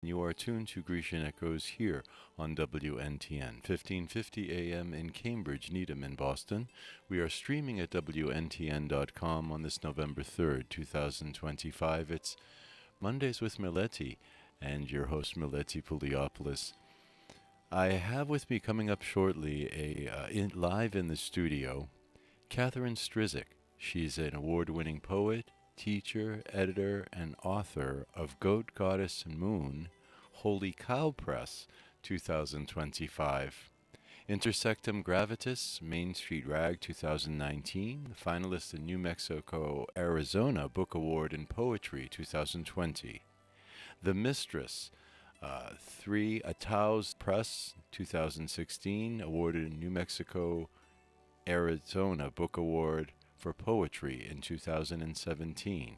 You are tuned to Grecian Echoes here on WNTN, 1550 AM in Cambridge, Needham in Boston. We are streaming at WNTN.com on this November 3rd, 2025. It's Mondays with Meleti and your host, Meleti Pouliopoulos. I have with me coming up shortly, live in the studio, Catherine Strisik. She's an award-winning poet, teacher, editor, and author of Goat, Goddess, and Moon, Holy Cow Press, 2025. Intersectum Gravitas, Main Street Rag, 2019, the finalist in New Mexico, Arizona Book Award in Poetry, 2020. The Mistress, 3 Atao's Press, 2016, awarded in New Mexico, Arizona Book Award for Poetry in 2017.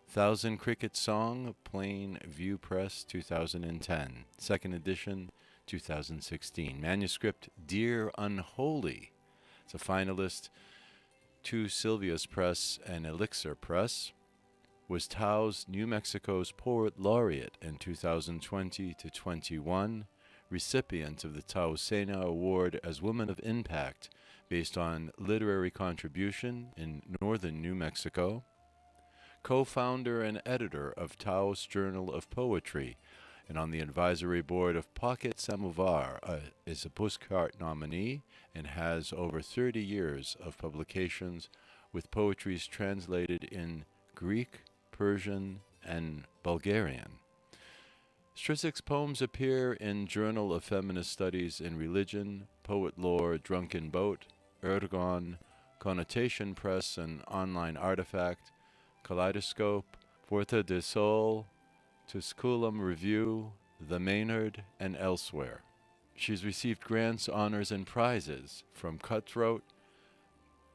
Thousand Cricket Song, Plain View Press, 2010. Second edition, 2016. Manuscript Dear Unholy. It's a finalist to Sylvia's Press and Elixir Press. Was Tao's New Mexico's Poet Laureate in 2020 to 21. Recipient of the Tao Sena Award as Woman of Impact based on literary contribution in northern New Mexico. Co-founder and editor of Tao's Journal of Poetry, and on the advisory board of Pocket Samovar, is a Pushcart nominee and has over 30 years of publications with poetries translated in Greek, Persian, and Bulgarian. Strisik's poems appear in Journal of Feminist Studies in Religion, Poet Lore, Drunken Boat, Ergon, Connotation Press and Online Artifact, Kaleidoscope, Puerta de Sol, Tusculum Review, The Maynard, and elsewhere. She's received grants, honors, and prizes from Cutthroat,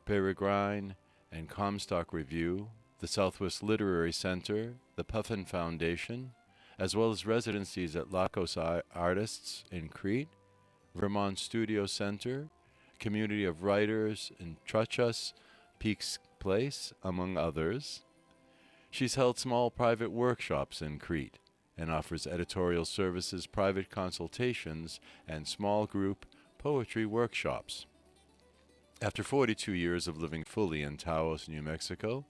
Peregrine, and Comstock Review, the Southwest Literary Center, the Puffin Foundation, as well as residencies at Lakos Artists in Crete, Vermont Studio Center, Community of Writers in Truchas, Peaks Place, among others. She's held small private workshops in Crete and offers editorial services, private consultations, and small group poetry workshops. After 42 years of living fully in Taos, New Mexico,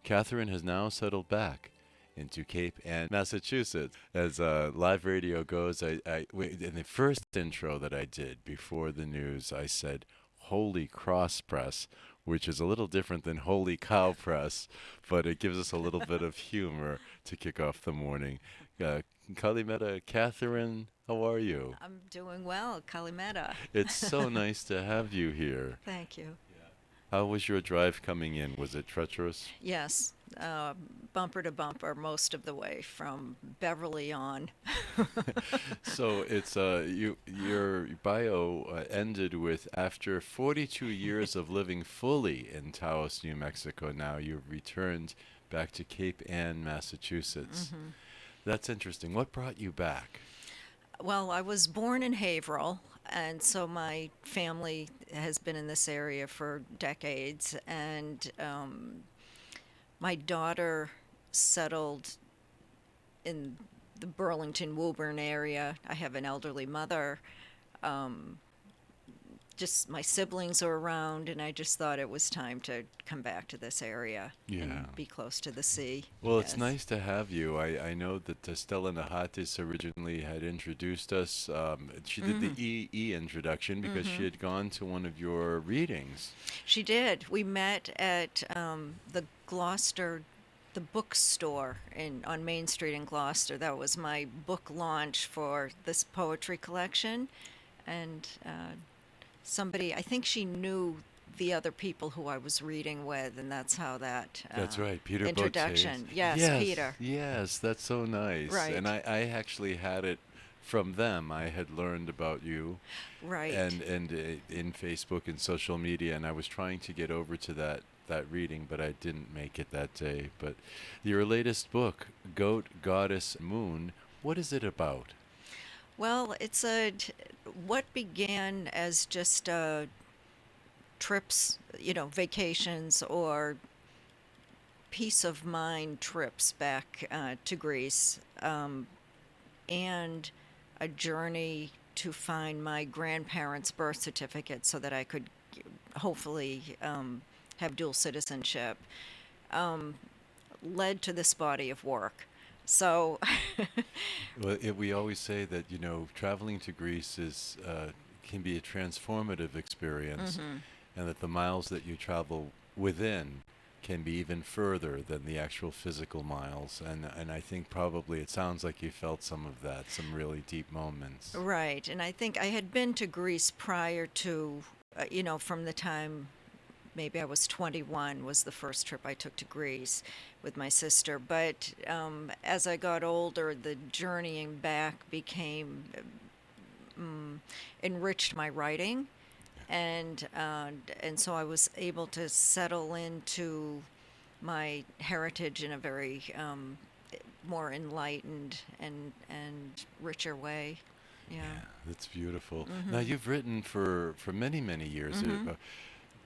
Catherine has now settled back into Cape Ann, Massachusetts. As live radio goes, in the first intro that I did before the news, I said Holy Cross Press, which is a little different than Holy Cow Press, but it gives us a little bit of humor to kick off the morning. Kalimeta, Catherine, how are you? I'm doing well, Kalimeta. It's so nice to have you here. Thank you. How was your drive coming in? Was it treacherous? Yes, bumper to bumper most of the way from Beverly on. So it's your bio ended with after 42 years of living fully in Taos, New Mexico. Now you've returned back to Cape Ann, Massachusetts. Mhm. That's interesting. What brought you back? Well, I was born in Haverhill, and so my family has been in this area for decades. And my daughter settled in the Burlington Woburn area. I have an elderly mother. Um, just my siblings are around, and I just thought it was time to come back to this area Yeah. and be close to the sea. Well, it's Yes. nice to have you. I know that Stella Nahatis originally had introduced us. She did the E introduction because she had gone to one of your readings. She did. We met at the Gloucester, the bookstore on Main Street in Gloucester. That was my book launch for this poetry collection, and somebody, I think she knew the other people who I was reading with, and that's how that That's right, Peter introduction. Botes. Yes, Peter. Yes, that's so nice. Right. And I actually had it from them. I had learned about you Right. and in Facebook and social media, and I was trying to get over to that reading, but I didn't make it that day. But your latest book, Goat, Goddess, Moon, what is it about? Well, it's what began as just trips, vacations or peace of mind trips back to Greece. and a journey to find my grandparents' birth certificate so that I could hopefully have dual citizenship, led to this body of work. So, Well, we always say that, traveling to Greece can be a transformative experience, mhm. and that the miles that you travel within can be even further than the actual physical miles. And I think probably it sounds like you felt some of that, some really deep moments. Right. And I think I had been to Greece prior to, from the time maybe I was 21 was the first trip I took to Greece with my sister. But as I got older, the journeying back became enriched my writing, and so I was able to settle into my heritage in a very more enlightened and richer way. Yeah. Yeah, that's beautiful. Now, Mhm. you've written for many, many years. Mhm.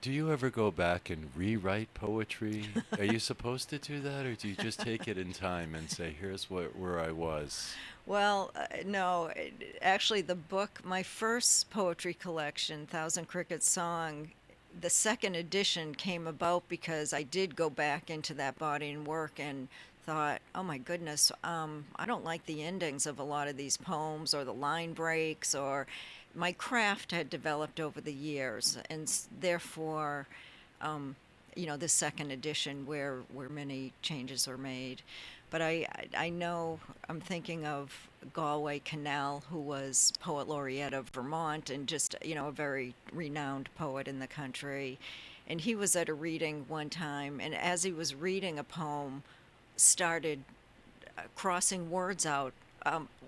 Do you ever go back and rewrite poetry? Are you supposed to do that, or do you just take it in time and say, "Here's where I was"? Well, no, actually, the book, my first poetry collection, Thousand Cricket Song, the second edition came about because I did go back into that body and work and thought, oh my goodness, I don't like the endings of a lot of these poems or the line breaks, or my craft had developed over the years, and therefore, um, this second edition where many changes are made. But I know I'm thinking of Galway Canal, who was poet laureate of Vermont and just a very renowned poet in the country. And he was at a reading one time, and as he was reading a poem, started crossing words out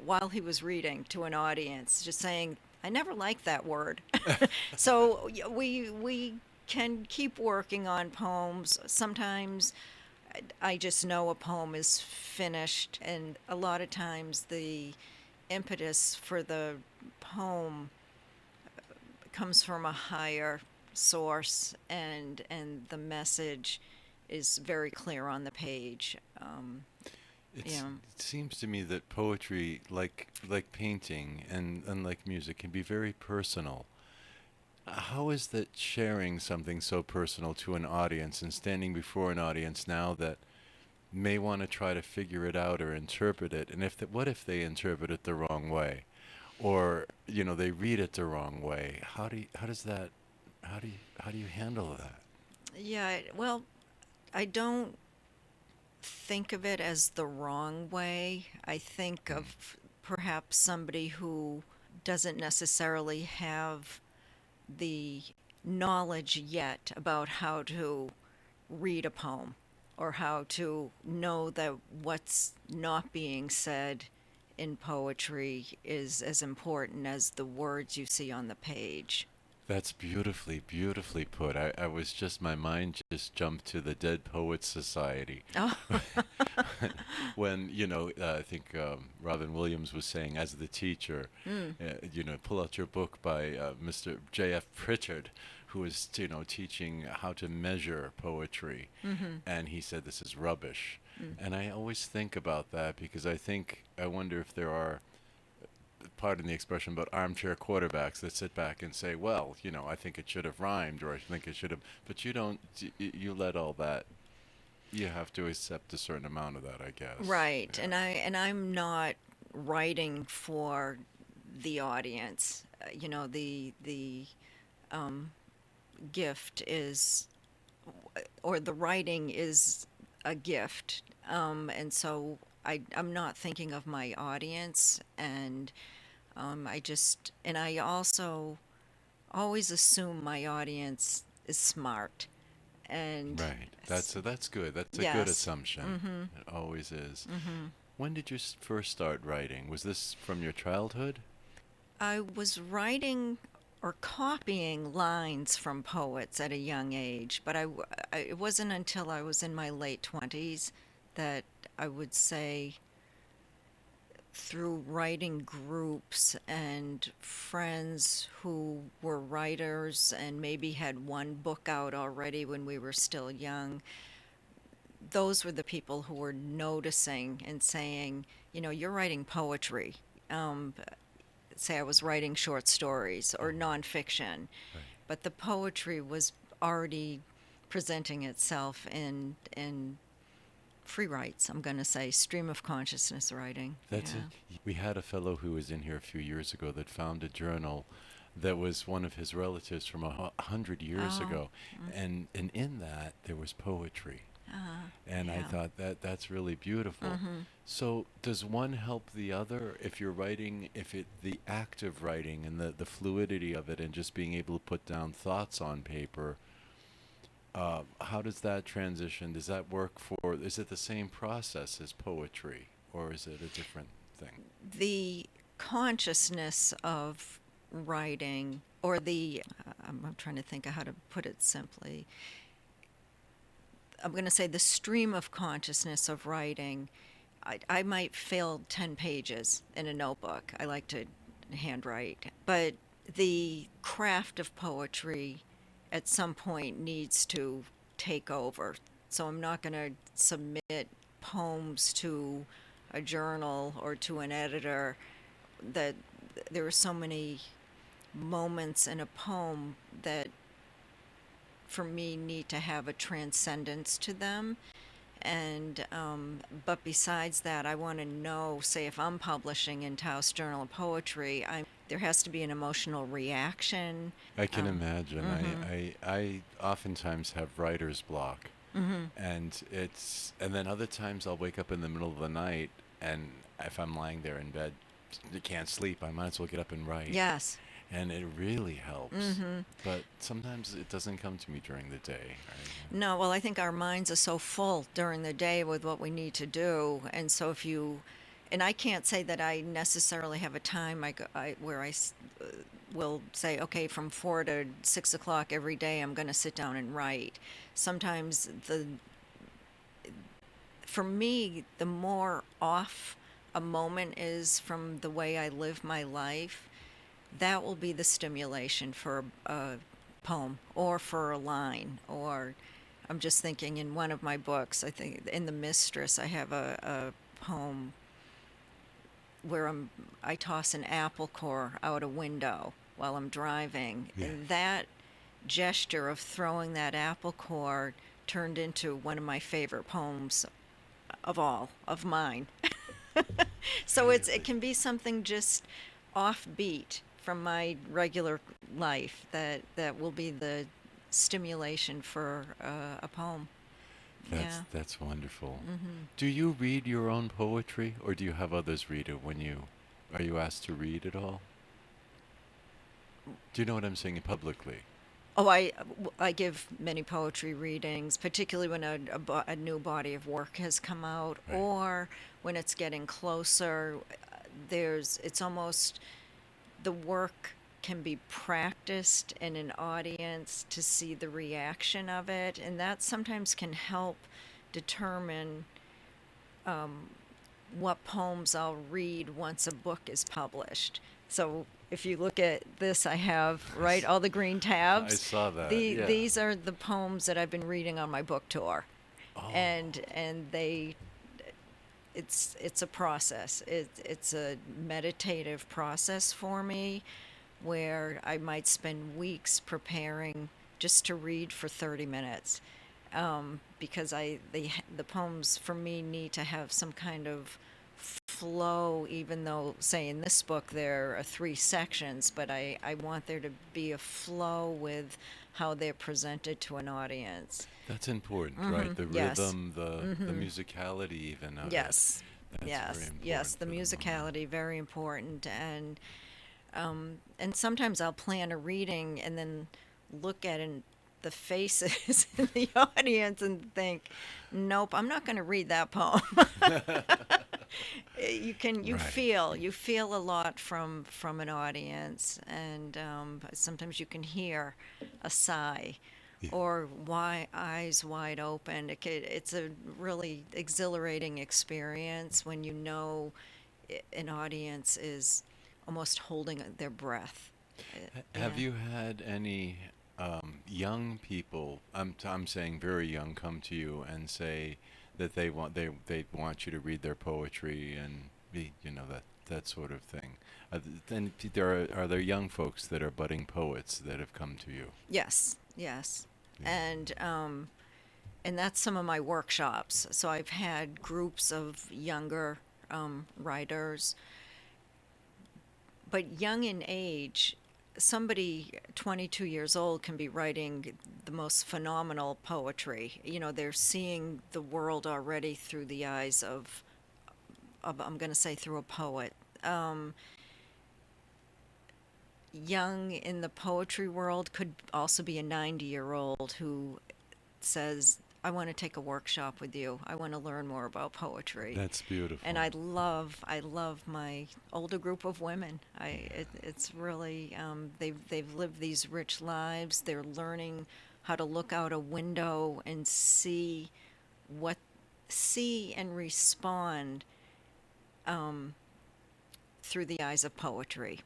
while he was reading to an audience, just saying, "I never liked that word." So we can keep working on poems. Sometimes I just know a poem is finished, and a lot of times the impetus for the poem comes from a higher source, and the message is very clear on the page. It's, Yeah. it seems to me that poetry, like painting and like music, can be very personal. How is that sharing something so personal to an audience and standing before an audience now that may want to try to figure it out or interpret it, and what if they interpret it the wrong way, or they read it the wrong way? How do you handle that? Yeah, well, I don't think of it as the wrong way. I think Mm. of perhaps somebody who doesn't necessarily have the knowledge yet about how to read a poem or how to know that what's not being said in poetry is as important as the words you see on the page. That's beautifully, beautifully put. My mind just jumped to the Dead Poets Society. Oh, When, I think Robin Williams was saying, as the teacher, mm, pull out your book by Mr. J.F. Pritchard, who was, teaching how to measure poetry. mm-hmm, And he said, this is rubbish. mm. And I always think about that because I wonder if there are, pardon the expression, but armchair quarterbacks that sit back and say, well, I think it should have rhymed, or I think it should have, but you don't, you let all that, you have to accept a certain amount of that, I guess. Right. Yeah. And I'm not writing for the audience. The gift is, or the writing is a gift. And so I'm not thinking of my audience, and I also always assume my audience is smart. And Right. s- That's good. That's a good yes. assumption. Mm-hmm. It always is. Mm-hmm. When did you first start writing? Was this from your childhood? I was writing or copying lines from poets at a young age, but it wasn't until I was in my late 20s that I would say through writing groups and friends who were writers and maybe had one book out already when we were still young, those were the people who were noticing and saying, you're writing poetry. um, say I was writing short stories or Oh, nonfiction, right. but the poetry was already presenting itself in free writes. I'm going to say stream of consciousness writing. That's it. Yeah. We had a fellow who was in here a few years ago that found a journal that was one of his relatives from 100 years Oh. ago, and in that there was poetry, and I Yeah. thought that that's really beautiful. Mhm. So does one help the other if you're writing, if it the act of writing and the fluidity of it and just being able to put down thoughts on paper? How does that transition? Does that work for? Is it the same process as poetry, or is it a different thing? The consciousness of writing, or I'm trying to think of how to put it simply. I'm going to say the stream of consciousness of writing. I might fill 10 pages in a notebook. I like to handwrite. But the craft of poetry at some point needs to take over. So I'm not going to submit poems to a journal or to an editor. That there are so many moments in a poem that for me need to have a transcendence to them. And but besides that, I want to know, say, if I'm publishing in Taos Journal of Poetry, there has to be an emotional reaction. I can um, imagine. mhm, I oftentimes have writer's block, mhm. and then other times I'll wake up in the middle of the night, and if I'm lying there in bed, can't sleep, I might as well get up and write, Yes. and it really helps. Mhm. But sometimes it doesn't come to me during the day. No, well, I think our minds are so full during the day with what we need to do, and so if you, and I can't say that I necessarily have a time where will say, okay, from 4 to 6 o'clock every day, I'm going to sit down and write. Sometimes for me, the more off a moment is from the way I live my life, that will be the stimulation for a poem or for a line. Or I'm just thinking in one of my books, I think in The Mistress, I have a poem where I toss an apple core out a window while I'm driving. Yeah. And that gesture of throwing that apple core turned into one of my favorite poems of all of mine. So it Really? can be something just offbeat from my regular life that will be the stimulation for a poem. That's Yeah. that's wonderful. Hmm. Do you read your own poetry, or do you have others read it when you are you asked to read it all? Do you know what I'm saying publicly? Oh, I give many poetry readings, particularly when a new body of work has come out, Right. or when it's getting closer. It's almost the work can be practiced in an audience to see the reaction of it, and that sometimes can help determine what poems I'll read once a book is published. So if you look at this, I have, right, all the green I tabs. saw that. Yeah. These are the poems that I've been reading on my book tour. Oh, And it's a process. It's a meditative process for me where I might spend weeks preparing just to read for 30 minutes, because the poems for me need to have some kind of flow, even though, say, in this book there are three sections, but I want there to be a flow with how they're presented to an audience. that's important, right? Hmm. The Yes. rhythm, the Hmm. musicality even of it. Yes. That's very Yes. Yes. important The for the mind. musicality, very important. And sometimes I'll plan a reading and then look at the faces in the audience and think, nope, I'm not going to read that poem. Right. You feel a lot from an audience, and sometimes you can hear a sigh Yeah. or why eyes wide open. It's a really exhilarating experience when you know an audience is almost holding their breath. Have Yeah. you had any young people? I'm saying very young come to you and say that they want you to read their poetry and be that. that sort of thing. Then are there young folks that are budding poets that have come to you? Yes, yes. Yeah. And that's some of my workshops. So I've had groups of younger writers, but young in age. Somebody 22 years old can be writing the most phenomenal poetry. You know, they're seeing the world already through the eyes of I'm going to say through a poet. Um, Young in the poetry world could also be a 90-year-old who says, I want to take a workshop with you. I want to learn more about poetry. That's And beautiful. I love my older group of women. It's really they've lived these rich lives. They're learning how to look out a window and what see and respond through the eyes of poetry.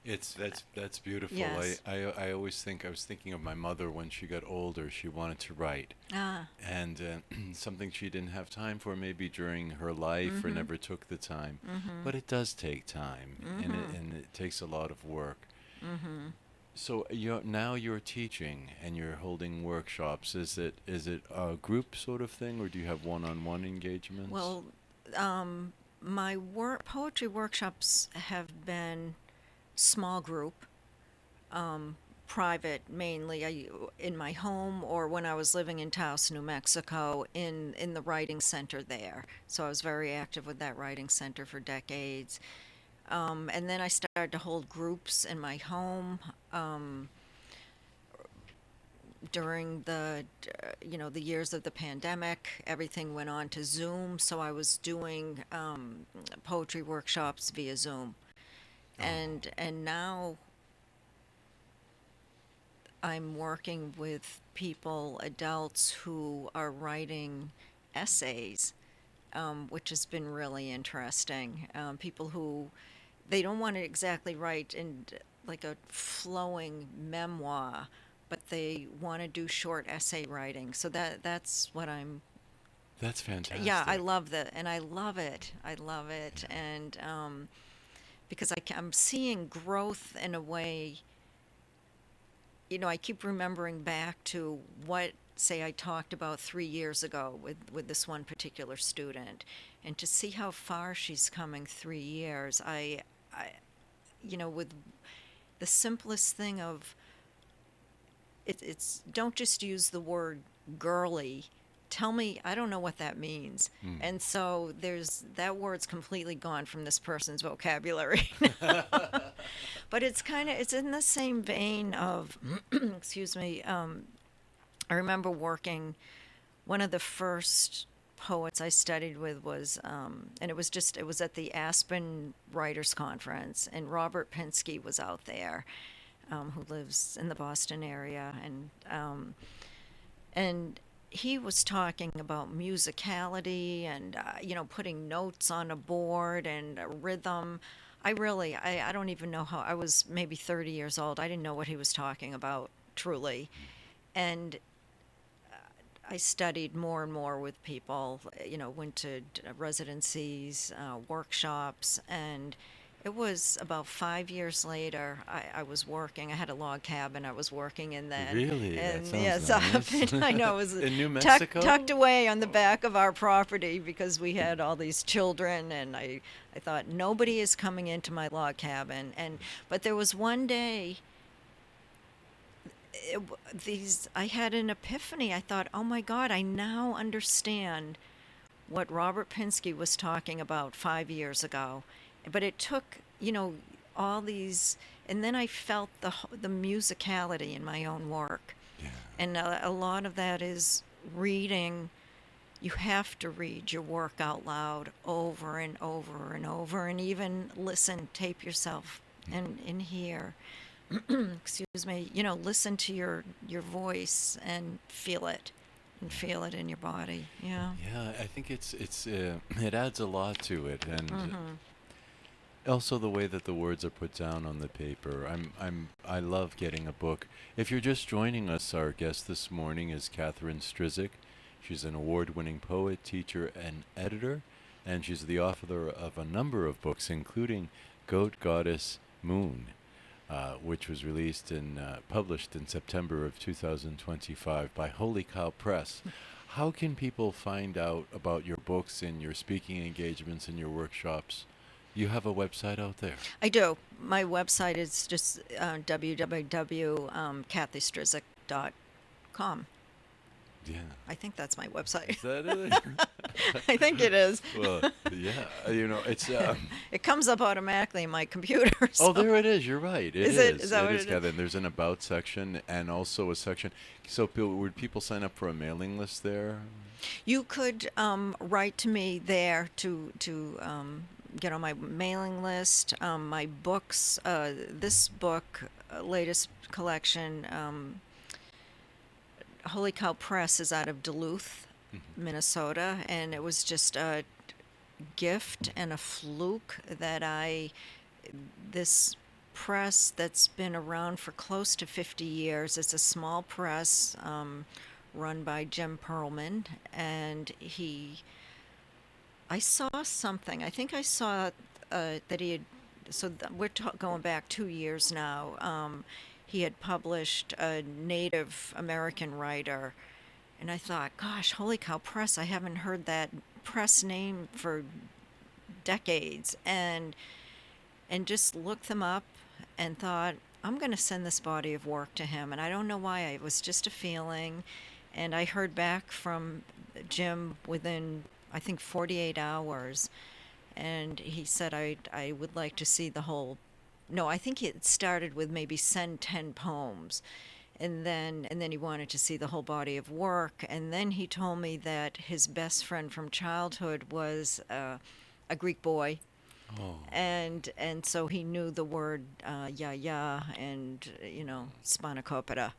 It's that's beautiful. Yes. I always think I was thinking of my mother when she got older. She wanted to write, Ah. and something she didn't have time for maybe during her life or Mhm. never took the time. Mhm. But it does take time, Mhm. and it takes a lot of work. Mhm. So now you're teaching and you're holding workshops. Is it a group sort of thing, or do you have one-on-one engagements? Well, my poetry workshops have been small group, private mainly, in my home or when I was living in Taos, New Mexico, in the writing center there. So I was very active with that writing center for decades. And then I started to hold groups in my home during the years of the pandemic. Everything went on to Zoom, so I was doing poetry workshops via Zoom. Oh, And now I'm working with people, adults who are writing essays, which has been really interesting. People who they don't want to exactly write in like a flowing memoir, but they want to do short essay writing. So that's what I'm. that's Yeah, I fantastic. love that, and I love it. I love it, Yeah. and because I'm seeing growth in a way. I keep remembering back to what, say, I talked about 3 years ago with this one particular student, and to see how far she's coming 3 years. I, with the simplest thing of it's don't just use the word girly. Tell me, I don't know what that means. Mm. And so there's that word's completely gone from this person's vocabulary. But it's in the same vein of, excuse me. I remember working. One of the first poets I studied with was, and it was at the Aspen Writers Conference, and Robert Pinsky was out there, who lives in the Boston area, and he was talking about musicality and putting notes on a board and a rhythm. I don't even know how. I was maybe 30 years old. I didn't know what he was talking about truly, and I studied more and more with people. Went to residencies, workshops, and it was about 5 years later. I was working. I had a log cabin. I was working in then, Really? That and sounds yes, nice. I know it was In New tucked Mexico? away on the back of our property because we had all these children, and I thought nobody is coming into my log cabin, but there was one day these I had an epiphany. I thought, "Oh my God, I now understand what Robert Pinsky was talking about 5 years ago." But it took, all these and then I felt the musicality in my own work. Yeah. And a lot of that is reading. You have to read your work out loud over and over and over, and even listen, tape yourself and hear. Excuse me, listen to your voice and feel it in your body. Yeah. Yeah, I think it's it adds a lot to it, and Mhm. also the way that the words are put down on the paper. I love getting a book. If you're just joining us, our guest this morning is Catherine Strisik. She's an award-winning poet, teacher, and editor, and she's the author of a number of books, including Goat Goddess Moon, which was published in September of 2025 by Holy Cow Press. How can people find out about your books and your speaking engagements and your workshops? You have a website out there. I do. My website is just www.cathystrisic.com. Yeah. I think that's my website. Is that it? I think it is. Well, yeah. It's. It comes up automatically in my computer. Oh, there it is. You're right. Is it? Is that what it is? Catherine. There's an about section and also a section. So would people sign up for a mailing list there? You could write to me there to get on my mailing list. My books, this book, latest collection, Holy Cow Press, is out of Duluth, Minnesota, and it was just a gift and a fluke that this press that's been around for close to 50 years. It's a small press run by Jim Perlman, and I saw something. I think I saw that he had. So we're going back 2 years now. He had published a Native American writer, and I thought, gosh, Holy Cow Press! I haven't heard that press name for decades, and just looked them up, and thought, I'm going to send this body of work to him. And I don't know why. It was just a feeling, and I heard back from Jim within, I think, 48 hours, and he said, I would like to see the whole. No, I think it started with maybe send 10 poems, and then he wanted to see the whole body of work, and then he told me that his best friend from childhood was a Greek boy. Oh. And so he knew the word ya and spanakopita.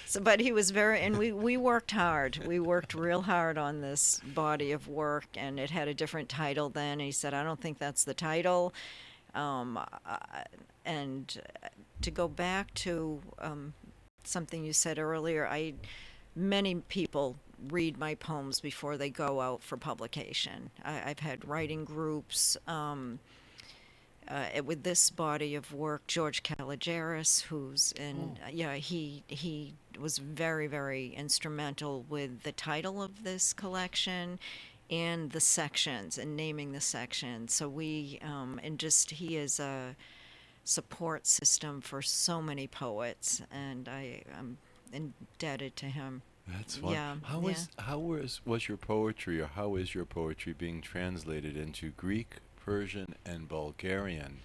So, but he was and we worked hard. We worked real hard on this body of work, and it had a different title then. And he said, I don't think that's the title. And to go back to something you said earlier, many people read my poems before they go out for publication. I've had writing groups. With this body of work, George Caligeris, who's he was very, very instrumental with the title of this collection and the sections and naming the sections. So he is a support system for so many poets, and I'm indebted to him. That's fun. Yeah. How was your poetry, or how is your poetry being translated into Greek, Persian, and Bulgarian?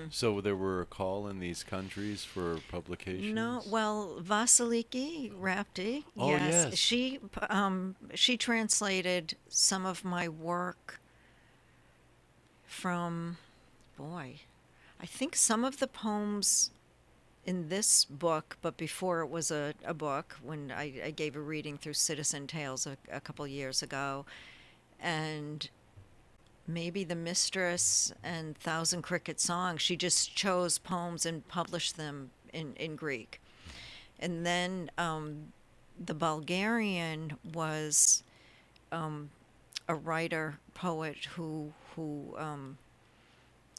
So there were a call in these countries for publications? No, well, Vasiliki Rapti, Oh, yes. she translated some of my work from, I think some of the poems in this book, but before it was a book, when I gave a reading through Citizen Tales a couple years ago, and maybe The Mistress and Thousand Cricket Songs, she just chose poems and published them in Greek. And then the Bulgarian was a writer, poet who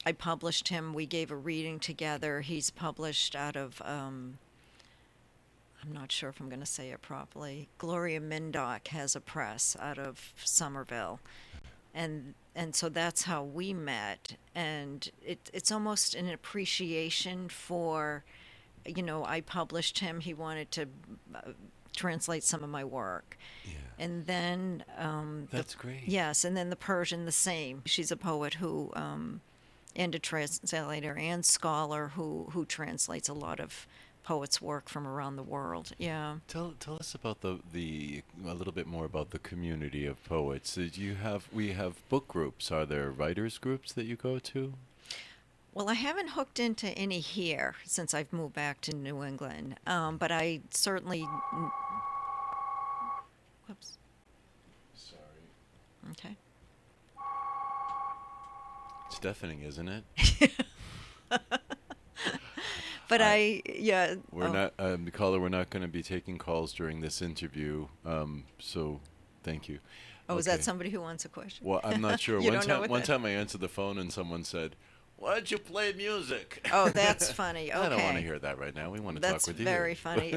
I published him. We gave a reading together. He's published out of, I'm not sure if I'm going to say it properly. Gloria Mindock has a press out of Somerville. And so that's how we met. And it's almost an appreciation for, I published him. He wanted to translate some of my work. Yeah. And then... That's great. Yes, and then the Persian, the same. She's a poet who... and a translator and scholar who translates a lot of poets' work from around the world. Yeah. Tell us about a little bit more about the community of poets. We have book groups. Are there writers groups that you go to? Well, I haven't hooked into any here since I've moved back to New England, but I certainly. Whoops. Sorry. Okay. It's deafening, isn't it? But We're not, caller. We're not going to be taking calls during this interview. So, thank you. Oh, is that Okay. somebody who wants a question? Well, I'm not sure. You don't know what One that. time I answered the phone and someone said, "Why don't you play music?" Oh, that's funny. I don't want to Okay. hear that right now. We want to talk That's with you. very funny.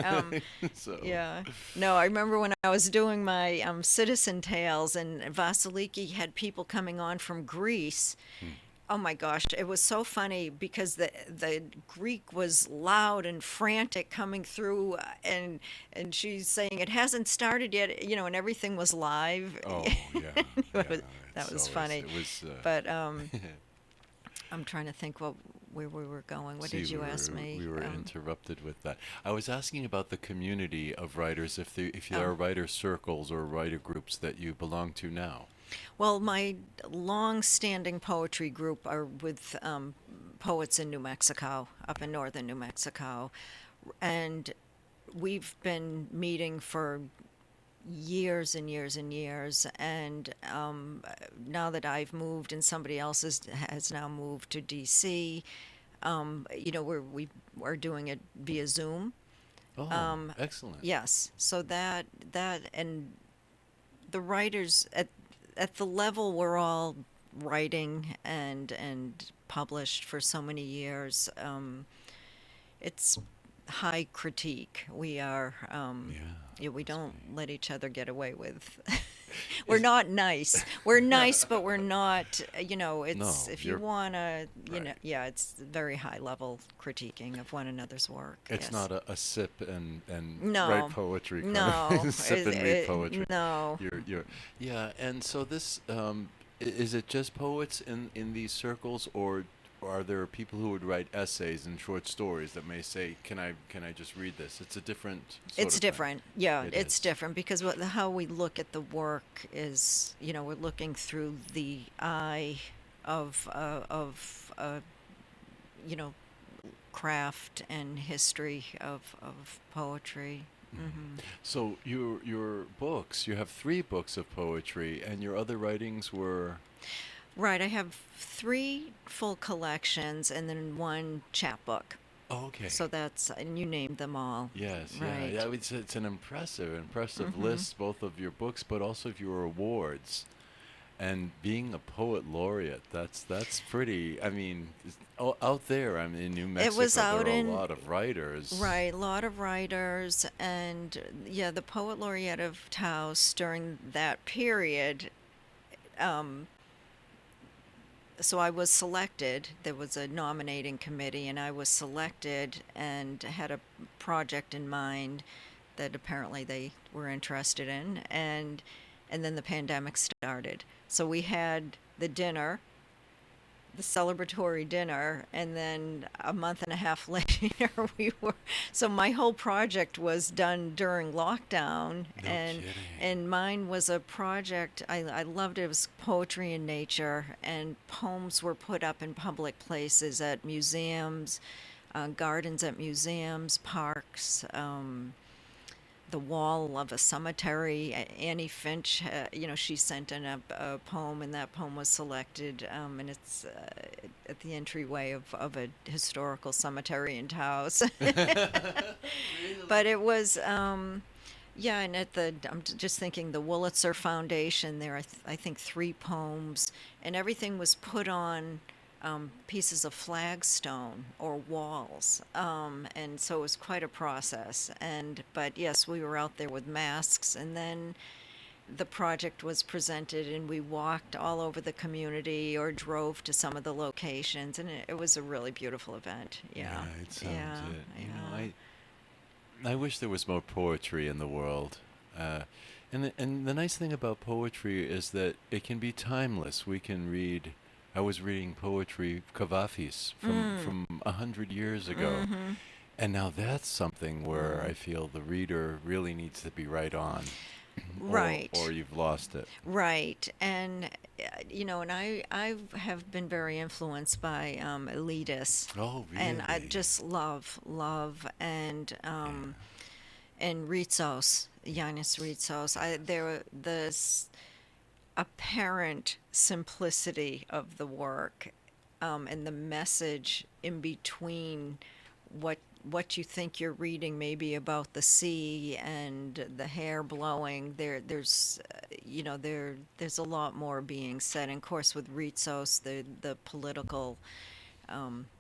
So, Yeah. No, I remember when I was doing my Citizen Tales and Vasiliki had people coming on from Greece. hmm. Oh my gosh, it was so funny because the Greek was loud and frantic coming through, and she's saying it hasn't started yet, and everything was live. Oh yeah, It yeah. was- that It's was always funny. it was. But I'm trying to think where we were going. What See, did you ask me? we were interrupted with that. I was asking about the community of writers, if there Oh. are writer circles or writer groups that you belong to now. Well, my long-standing poetry group are with poets in New Mexico, up in northern New Mexico, and we've been meeting for years and years and years. And now that I've moved and somebody else has now moved to DC, we are doing it via Zoom. Oh, excellent. Yes, so that and the writers at the level we're all writing and published for so many years, it's high critique. We are, Yeah, yeah, we must don't be. let each other get away with. We're Is not nice. We're nice, but we're not. It's no, if you you're wanna, right. yeah, it's very high level critiquing of one another's work. It's Yes. not a sip and write No, poetry kind no, of sip and read poetry. no. You're yeah. And so this is it just poets in these circles, or are there people who would write essays and short stories that may say, can I just read this? It's a different sort It's of thing. different. Yeah, It it's is. different because how we look at the work is, we're looking through the eye of you know, craft and history of poetry. Mhm. Hmm. So your books, you have three books of poetry, and your other writings were. Right, I have three full collections and then one chapbook. Oh, okay. So and you named them all. Yes, yeah, Right. yeah. It's an impressive Hmm. list, both of your books, but also of your awards. And being a poet laureate, that's pretty. I mean, out there, I mean, in New It was Mexico, there out are a in lot of writers. Right, a lot of writers, and yeah, the poet laureate of Taos during that period. Um, so I was selected. There was a nominating committee, and I was selected and had a project in mind that apparently they were interested in, and then the pandemic started. So we had the celebratory dinner, and then a month and a half later we were so my whole project was done during lockdown, No kidding. and mine was a project I loved. It was poetry in nature, and poems were put up in public places at museums, gardens at museums, parks, the wall of a cemetery. Annie Finch, she sent in a poem, and that poem was selected, and it's at the entryway of a historical cemetery in Taos. But Really? it was, yeah, and I'm just thinking the Wurlitzer Foundation, there are, I think, three poems, and everything was put on pieces of flagstone or walls, and so it was quite a process. But yes, we were out there with masks, and then the project was presented, and we walked all over the community or drove to some of the locations, and it was a really beautiful event. Yeah, Yeah, it sounds yeah, it. yeah. I wish there was more poetry in the world. Uh, and the nice thing about poetry is that it can be timeless. We can read. I was reading poetry, Kavafis, Mm, from 100 years ago, mm-hmm. and now that's something where I Mm. feel the reader really needs to be right on, or Right. you've lost it. Right, and and I have been very influenced by elitists, Oh, and I really? just love Yeah. and Ritsos, Yanis Ritsos. There this apparent simplicity of the work, and the message in between what what you think you're reading, maybe about the sea and the hair blowing. There's a lot more being said. And of course, with Ritsos, the political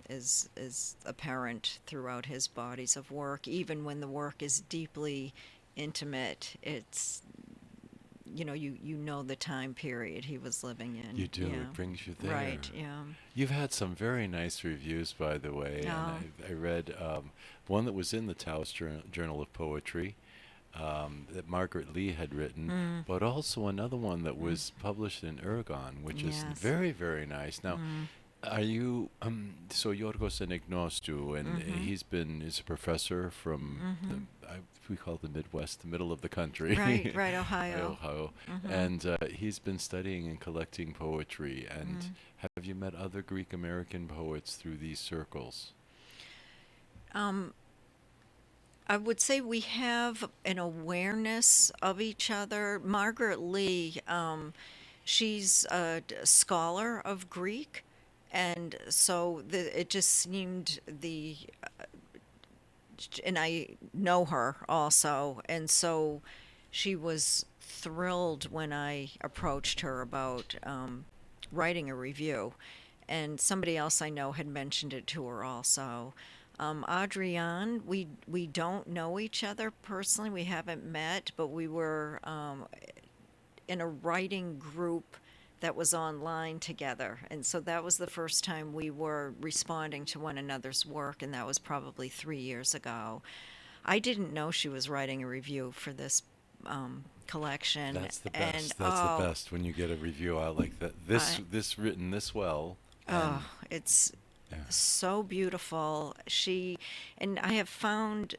is apparent throughout his bodies of work. Even when the work is deeply intimate, it's you know the time period he was living in. You do. Yeah. It brings you there. Right. Yeah. You've had some very nice reviews, by the way, and Oh. I read one that was in the Taos Journal of Poetry that Margaret Lee had written, Mm. but also another one that Mm. was published in Ergon, which is Yes. very, very nice. Now, Mm. are you so Yorgos Anagnostou, and Mhm. is a professor from Mhm. we call it the Midwest, the middle of the country, Right. Right. Ohio. Ohio, Mhm. and he's been studying and collecting poetry. And Mm. have you met other Greek American poets through these circles? Um, I would say we have an awareness of each other. Margaret Lee, she's a scholar of Greek, and so it just seemed and I know her also, and so she was thrilled when I approached her about writing a review, and somebody else I know had mentioned it to her also. Adrienne, we don't know each other personally. We haven't met, but we were in a writing group that was online together. And so that was the first time we were responding to one another's work, and that was probably 3 years ago. I didn't know she was writing a review for this collection, That's the and best. That's the best when you get a review out like that. I, This written this well, oh, and it's yeah. so beautiful. And I have found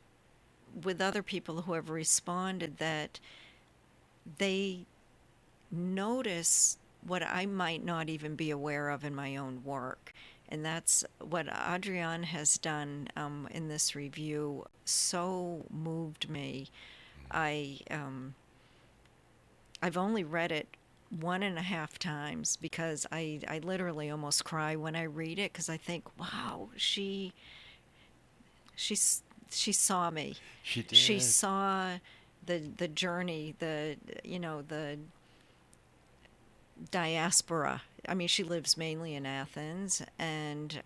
with other people who have responded that they notice what I might not even be aware of in my own work. And that's what Adrienne has done in this review. So moved me. I I've only read it 1.5 times because I literally almost cry when I read it because I think, wow, she she saw me. She She did. saw the journey, the diaspora. I mean, she lives mainly in Athens, and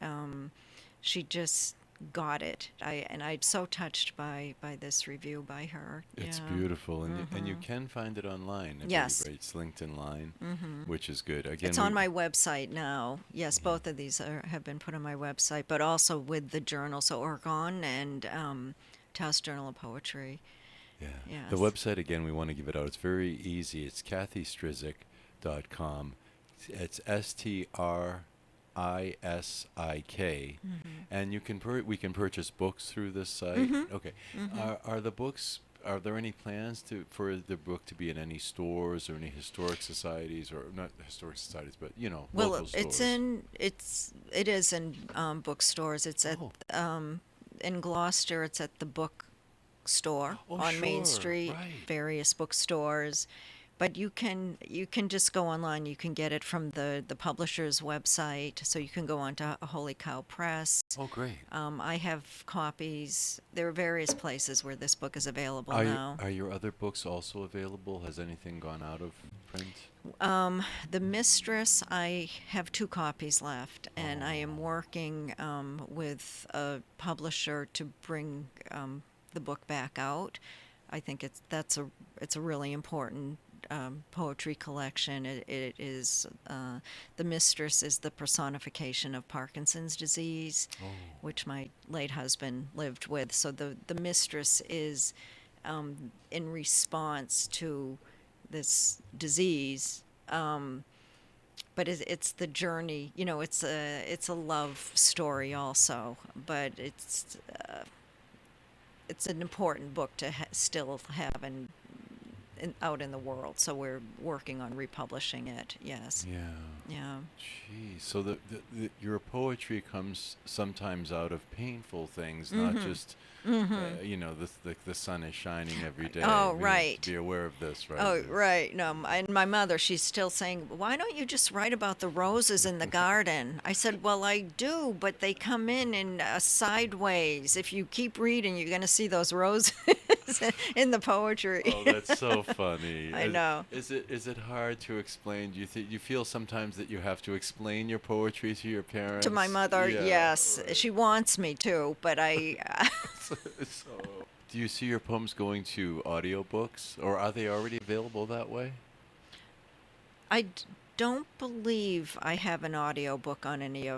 she just got it. I'm so touched by this review by her. It's Yeah. beautiful, and you Mhm. can find it online. I believe, Yes. right? It's linked in line, Mhm. which is good. It's Again, on we. my website now. Yes, Mhm. both of these have been put on my website, but also with the journal, so Oregon and Taos Journal of Poetry. Yeah. The Yes. website, again, we want to give it out. It's very easy. It's CathyStrisik.com. It's Strisik. Mhm. And we can purchase books through this site. Mhm. Okay. Mhm. Are there any plans for the book to be in any stores or any historic societies, or not historic societies, but Well, local stores? it is in bookstores. It's at Oh. in Gloucester. It's at the bookstore Oh, on Main sure. Street. Right. Various bookstores, but you can just go online. You can get it from the publisher's website. So you can go on to Holy Cow Press. Oh, great. I have copies. There are various places where this book is available Are now. are your other books also available? Has anything gone out of print? The Mistress, I have 2 copies left, and I am Oh, working with a publisher to bring the book back out. I think it's a really important poetry collection. It is The Mistress is the personification of Parkinson's disease, oh, which my late husband lived with. So the Mistress is in response to this disease, but it's the journey. It's a love story also, but it's an important book to still have out in the world. So we're working on republishing it. Yes. Yeah. Yeah. Geez. So your poetry comes sometimes out of painful things, not Mhm. just, Mhm. the sun is shining every day. Oh, We have to right. be aware of this, right? Oh, right. No, and my mother, she's still saying, "Why don't you just write about the roses in the garden?" I said, "Well, I do, but they come in sideways. If you keep reading, you're going to see those roses in the poetry." Oh, that's so funny. I know. Is it hard to explain? Do you feel sometimes that you have to explain your poetry to your To my parents? mother, Yeah, yes, right. she wants me to, but So, do you see your poems going to audiobooks, or are they already available that way? I don't believe I have an audiobook on any.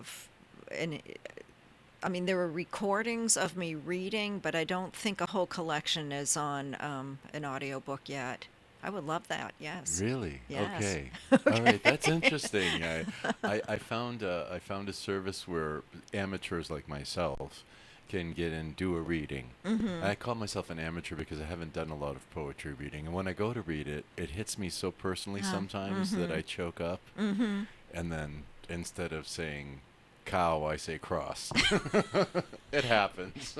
I mean, there are recordings of me reading, but I don't think a whole collection is on an audiobook yet. I would love that. Yes. Really? Yes. Okay. All Okay. right. That's interesting. I found a service where amateurs like myself can get and do a reading. Mhm. I call myself an amateur because I haven't done a lot of poetry reading. And when I go to read it, it hits me so personally sometimes that I Mhm. choke up. Mhm. And then instead of saying cow, I say cross. It happens.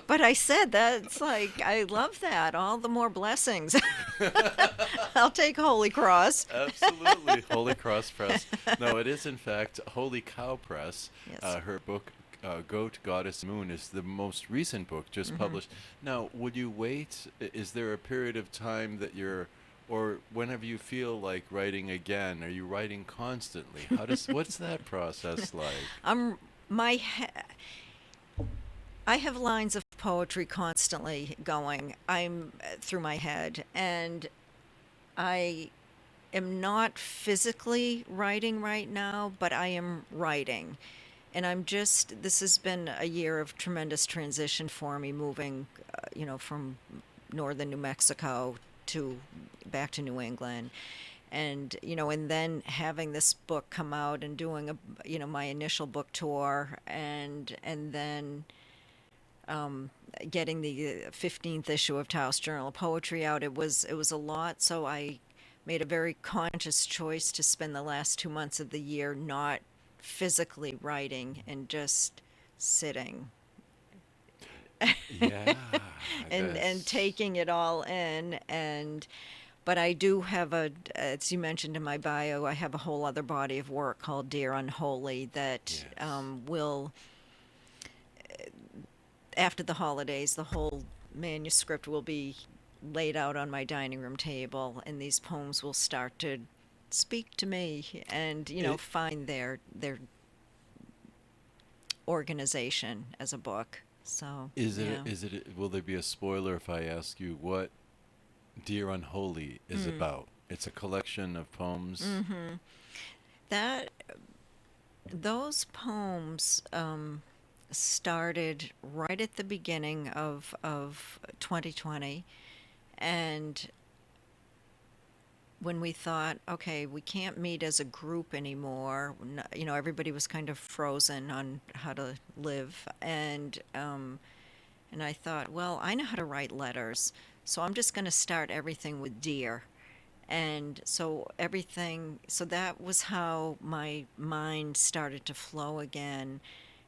But I said that's like I love that. All the more blessings. I'll take Holy Cross. Absolutely. Holy Cross Press. No, it is in fact Holy Cow Press. Yes. Her book, Goat, Goddess, Moon, is the most recent book just Mhm. published. Now, would you wait? Is there a period of time that or whenever you feel like writing again, are you writing constantly? What's that process like? I'm my I have lines of poetry constantly going. I'm through my head, and I am not physically writing right now, but I am writing. And this has been a year of tremendous transition for me, moving, from northern New Mexico to back to New England. And then having this book come out and doing my initial book tour, and then getting the 15th issue of Taos Journal of Poetry out. It was a lot, so I made a very conscious choice to spend the last 2 months of the year not physically writing and just sitting Yeah, and that's taking it all in. And but I do have as you mentioned in my bio, I have a whole other body of work called Dear Unholy that yes. will, after the holidays, the whole manuscript will be laid out on my dining room table, and these poems will start to speak to me and It find their organization as a book. So is it. yeah. Is it? Will there be a spoiler if I ask you what Dear Unholy is Mm. about? It's a collection of poems. Mm-hmm. That those poems started right at the beginning of 2020, and when we thought, okay, we can't meet as a group anymore, everybody was kind of frozen on how to live, and I thought, well, I know how to write letters, so I'm just going to start everything with dear. And so that was how my mind started to flow again.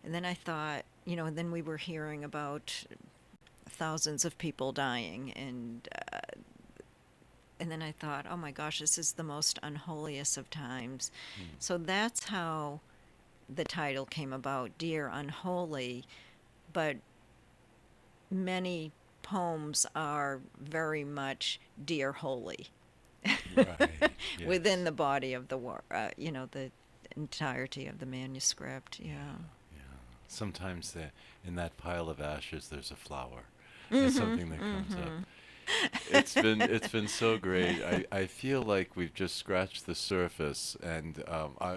And then I thought, and then we were hearing about thousands of people dying, and then I thought, oh my gosh, this is the most unholiest of times. Hmm. So that's how the title came about, Dear Unholy. But many poems are very much Dear Holy Right. within Yes. the body of the entirety of the manuscript. Yeah. Yeah. Yeah. Sometimes in that pile of ashes, there's a flower. It's Mhm. something that comes up. Mhm. It's been so great. I feel like we've just scratched the surface, and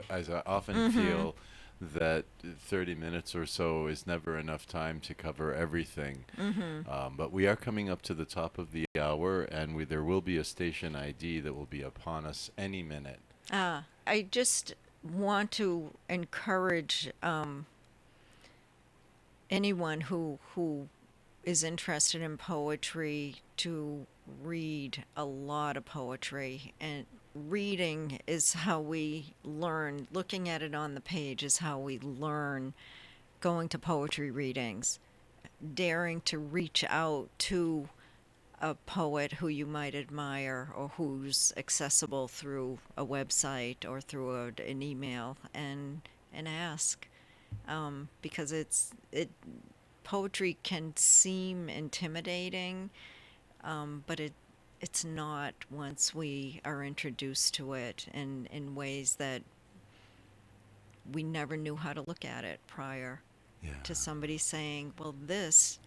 as I often Mhm. feel that 30 minutes or so is never enough time to cover everything. Mhm. But we are coming up to the top of the hour, and there will be a station ID that will be upon us any minute. I just want to encourage anyone who is interested in poetry to read a lot of poetry, and reading is how we learn. Looking at it on the page is how we learn. Going to poetry readings, daring to reach out to a poet who you might admire or who's accessible through a website or through an email, and ask, because it poetry can seem intimidating, but it's not once we are introduced to it in ways that we never knew how to look at it prior Yeah. to somebody saying, well, this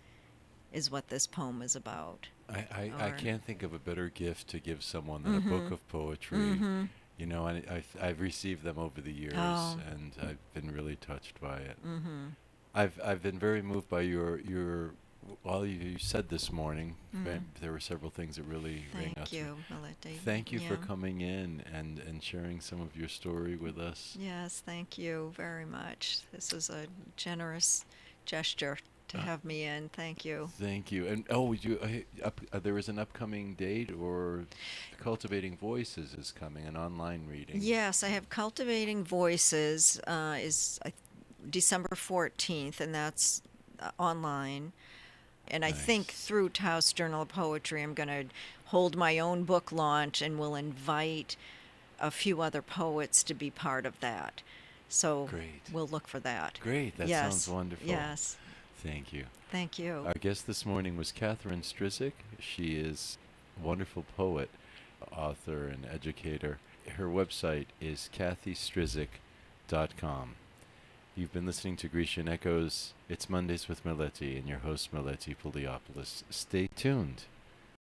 is what this poem is about. I Or, can't think of a better gift to give someone than a book of poetry. mm-hmm. You know, and I've received them over the years, Oh, and I've been really touched by it. mm-hmm. I've been very moved by your all you said this morning. Mm. There were several things that really rang out Thank to me. you, Meleti. Thank you for Yeah. coming in and sharing some of your story with us. Yes, thank you very much. This is a generous gesture to Uh, have me in. Thank you. Thank you. And there is an upcoming date, or Cultivating Voices is coming, an online reading. Yes, I have Cultivating Voices is December 14th, and that's online. And I think Nice. through Taos Journal of Poetry, I'm going to hold my own book launch and will invite a few other poets to be part of that. So Great. we'll look for that. Great. That sounds Yes, wonderful. yes. Thank you. Thank you. Our guest this morning was Catherine Strisik. She is a wonderful poet, author, and educator. Her website is cathystrisik.com. You've been listening to Grecian Echoes. It's Mondays with Meleti and your host, Meleti Pouliopoulos. Stay tuned.